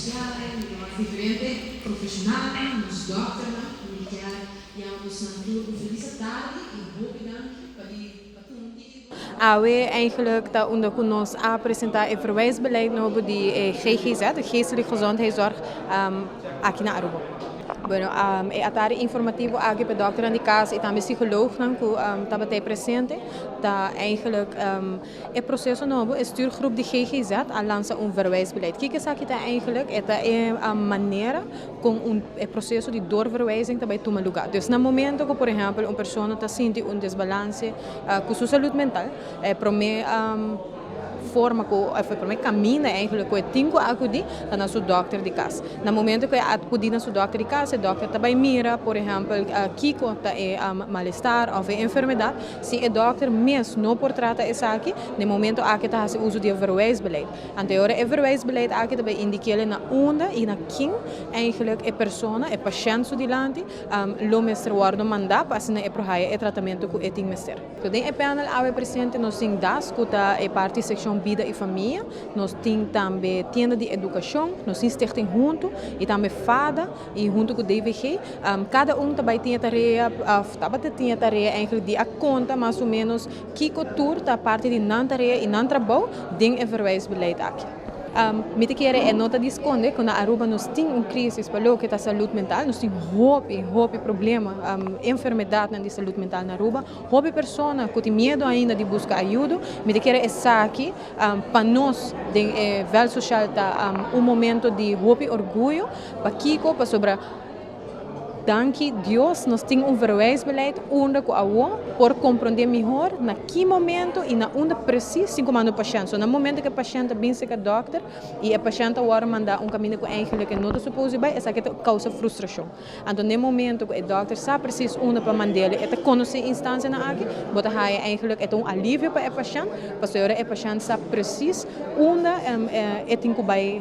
social, diferente profissional, nos doctors, que os natuurlijk verliezen tarde en hopen dan dat die We eigenlijk dat onder ons presenteren het verwijsbeleid over die GGZ, de geestelijke gezondheidszorg, aqui na Aruba. Bueno, atari informativo aqui para dokter aan die kaas, também psycholoog nan ku tabatay presente, da eigenlijk het proces novo, het stuurgroep die GGZ al lança verwijsbeleid. Kijk eens aqui eigenlijk, het maneira com het processo de doorverwijzing daarbij toma lugar. Dus na momento que, por exemplo, uma pessoa está sentindo desbalance com sua saúde mental, forma que caminha eigenlijk com o tingo acudi na sua doctor de casa. No momento que acudi na sua doctor de casa, o doctor também mira, por exemplo, Kiko está mal-estar ou enfermidade, se o doctor mesmo não pode tratar isso aqui, no momento aqui está fazendo uso de verwijsbeleid. Anterior o verwijsbeleid aqui também indica na onda e na quem eigenlijk a pessoa, o paciente dilante, lo mestre worden mandar para assinar o tratamento com o ting mestre. Então, o panel ao presente nós temos das que a parte seção vida e família, nós temos também tienda de educação, nós temos stichting junto e também fada e junto com o DVG, cada também tem tarefa, tem tarefa eigenlijk de a conta mais ou menos que tour da parte de não tarefa e não trabalho ding verwijsbeleid aqui. Met keren en nota disconde, quando a Aruba nós tem crise para o que é a saúde mental, nós temos hobby problema, enfermidade na saúde mental na Aruba, hobby pessoa que tem medo ainda de buscar ajuda, met keren essa aqui, para nós, de vel social tá momento de hobby orgulho, para Kiko, para sobre danke Deus, nós temos verwijsbeleid onde com a por compreender melhor na que momento e na onde preciso como o paciente. So, no momento que o paciente vem se com o doctor e o paciente vai mandar caminho que eigenlijk não está suposto vai, essa que causa frustração. Então, no momento que o doctor sabe preciso onde para mandar ele, conhecer a instância na aqui, bota aí eigenlijk é alívio para o paciente, para o paciente sabe preciso onde tem que vai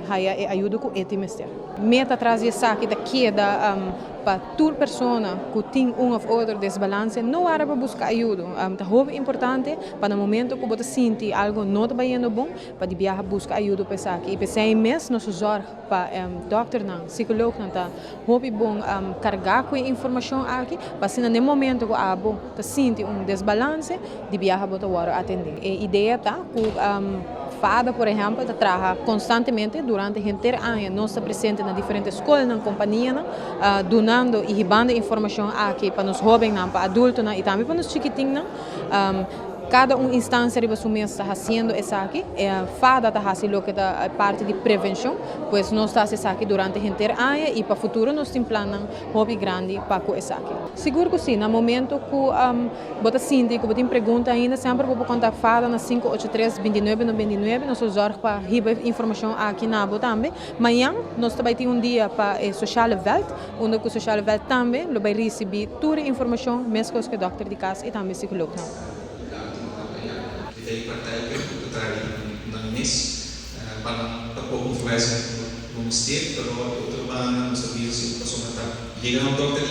ajuda com o mestre. Meta traz essa aqui da queda para toda pessoa que tem ou outro desbalance, não há para buscar ajuda. É muito importante para o momento que você sente algo não está indo bom, para viajar buscar ajuda para isso aqui. E para isso mesmo, nós zorg para doctor, psicólogo, está muito bom carregar com a informação aqui, para se no momento que você sente desbalance, de viajar para atender. A ideia está que fada, por exemplo, trabalha constantemente durante o inteiro ano, nós estamos presentes na diferentes escolas, na companhia, donando e ribando informação aqui para os jovens, para adultos e também para os chiquitinhos. Cada instância que você está fazendo isso aqui, fada está fazendo o que é parte de prevenção, pois nós estamos isso aqui durante o inteiro ano e para o futuro nós temos planos hobby grande para isso aqui. Seguro que sim, no momento que você sente que você tem pergunta ainda, sempre pode contar fada na 583-2999, nós zorgamos para ribar informação aqui na Abo também. Amanhã nós também temos dia para a Social Welt, onde o Social Welt também vai receber toda a informação, mesmo que o doutor de casa e também psicólogo. Dari partij ng NIS, parang pagpupunfluensya ng state, pero ito ba ang services yung personal. Hindi na ng doktor